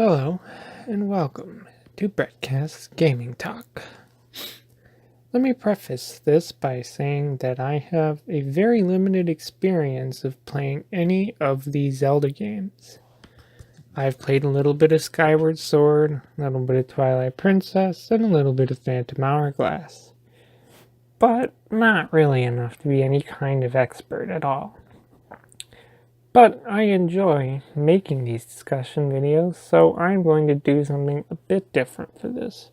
Hello, and welcome to BrettCasts Gaming Talk. Let me preface this by saying that I have a very limited experience of playing any of the Zelda games. I've played a little bit of Skyward Sword, a little bit of Twilight Princess, and a little bit of Phantom Hourglass, but not really enough to be any kind of expert at all. But I enjoy making these discussion videos, so I'm going to do something a bit different for this.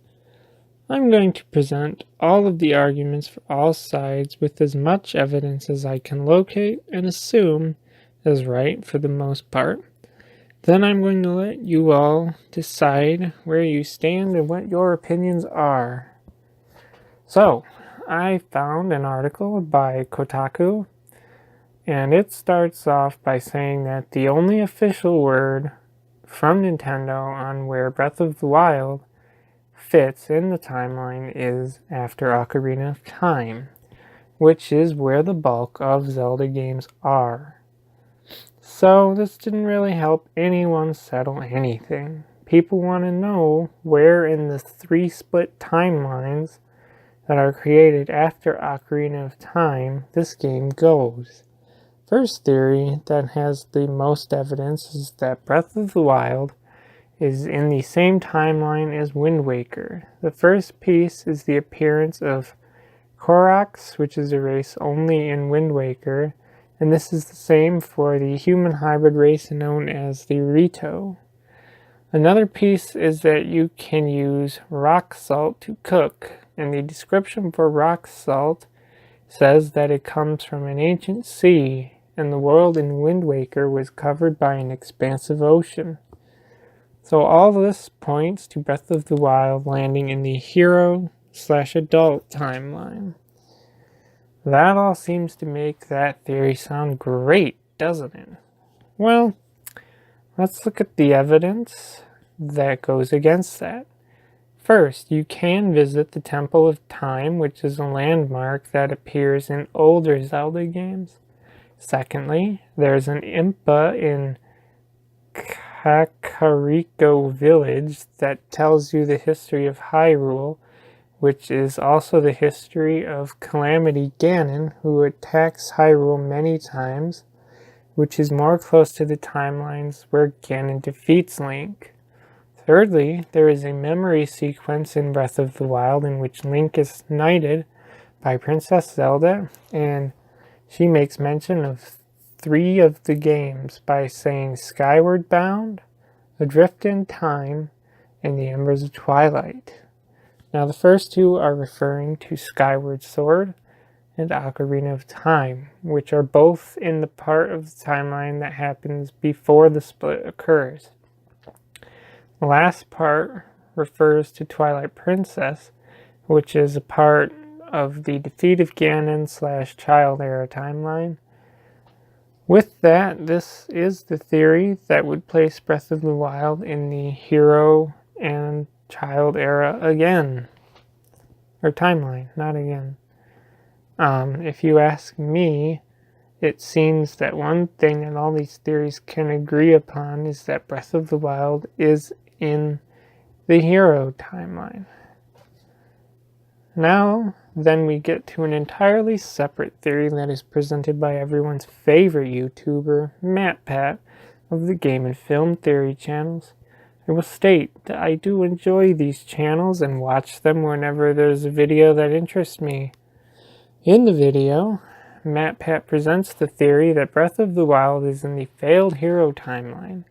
I'm going to present all of the arguments for all sides with as much evidence as I can locate and assume is right for the most part. Then I'm going to let you all decide where you stand and what your opinions are. So, I found an article by Kotaku, and it starts off by saying that the only official word from Nintendo on where Breath of the Wild fits in the timeline is after Ocarina of Time, which is where the bulk of Zelda games are. So this didn't really help anyone settle anything. People want to know where in the 3 split timelines that are created after Ocarina of Time this game goes. First theory that has the most evidence is that Breath of the Wild is in the same timeline as Wind Waker. The first piece is the appearance of Koroks, which is a race only in Wind Waker, and this is the same for the human hybrid race known as the Rito. Another piece is that you can use rock salt to cook, and the description for rock salt says that it comes from an ancient sea, and the world in Wind Waker was covered by an expansive ocean. So all this points to Breath of the Wild landing in the hero/adult timeline. That all seems to make that theory sound great, doesn't it? Well, let's look at the evidence that goes against that. First, you can visit the Temple of Time, which is a landmark that appears in older Zelda games. Secondly, there's an Impa in Kakariko Village that tells you the history of Hyrule, which is also the history of Calamity Ganon, who attacks Hyrule many times, which is more close to the timelines where Ganon defeats Link. Thirdly, there is a memory sequence in Breath of the Wild in which Link is knighted by Princess Zelda, and she makes mention of 3 of the games by saying Skyward Bound, Adrift in Time, and the Embers of Twilight. Now the first 2 are referring to Skyward Sword and Ocarina of Time, which are both in the part of the timeline that happens before the split occurs. The last part refers to Twilight Princess, which is a part of the defeat of Ganon/Child Era timeline. With that, this is the theory that would place Breath of the Wild in the Hero and Child Era again. Or timeline, not again. If you ask me, it seems that one thing that all these theories can agree upon is that Breath of the Wild is in the Hero timeline. Now, then we get to an entirely separate theory that is presented by everyone's favorite YouTuber, MattPat, of the Game and Film Theory channels. I will state that I do enjoy these channels and watch them whenever there's a video that interests me. In the video, MattPat presents the theory that Breath of the Wild is in the failed Hero timeline.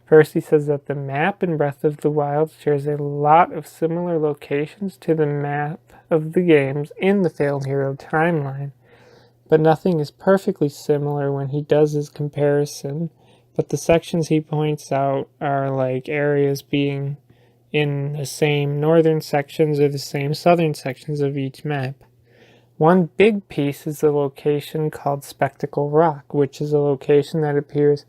First, he says that the map in Breath of the Wild shares a lot of similar locations to the map of the games in the failed Hero timeline, but nothing is perfectly similar when he does his comparison, but the sections he points out are like areas being in the same northern sections or the same southern sections of each map. One big piece is the location called Spectacle Rock, which is a location that appears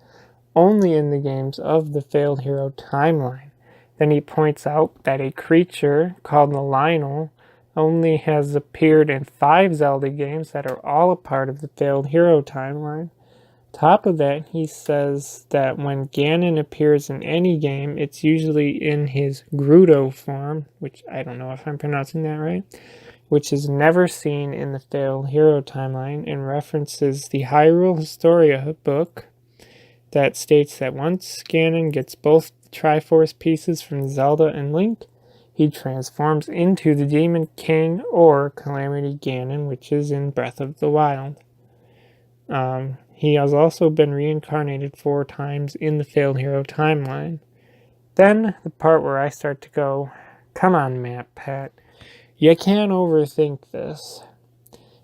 only in the games of the failed Hero timeline. Then he points out that a creature called the Lionel only has appeared in 5 Zelda games that are all a part of the failed Hero timeline. top of that, he says that when Ganon appears in any game, it's usually in his Grudo form, which I don't know if I'm pronouncing that right, which is never seen in the Failed Hero timeline, and references the Hyrule Historia book that states that once Ganon gets both Triforce pieces from Zelda and Link, he transforms into the Demon King or Calamity Ganon, which is in Breath of the Wild. He has also been reincarnated 4 times in the Failed Hero timeline. Then, the part where I start to go, come on, Pat, you can't overthink this.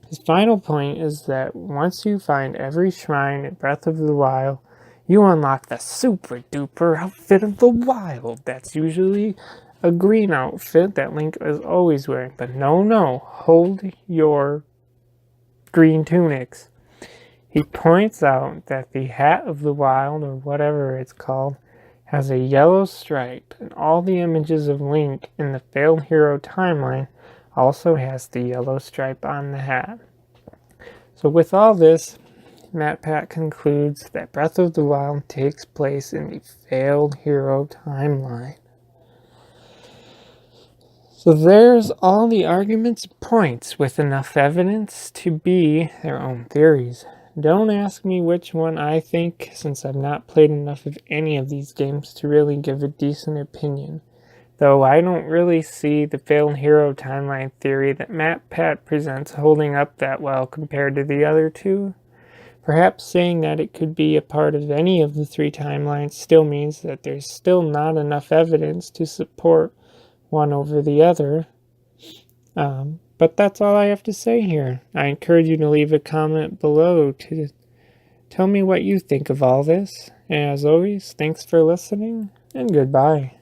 His final point is that once you find every shrine in Breath of the Wild, you unlock the super duper outfit of the wild. That's usually a green outfit that Link is always wearing. But no, hold your green tunics. He points out that the Hat of the Wild, or whatever it's called, has a yellow stripe, and all the images of Link in the Failed Hero timeline also has the yellow stripe on the hat. So with all this, MatPat concludes that Breath of the Wild takes place in the Failed Hero timeline. So there's all the arguments and points with enough evidence to be their own theories. Don't ask me which one I think, since I've not played enough of any of these games to really give a decent opinion. Though I don't really see the Failed Hero timeline theory that MatPat presents holding up that well compared to the other two. Perhaps saying that it could be a part of any of the 3 timelines still means that there's still not enough evidence to support one over the other. But that's all I have to say here. I encourage you to leave a comment below to tell me what you think of all this. And as always, thanks for listening, and goodbye.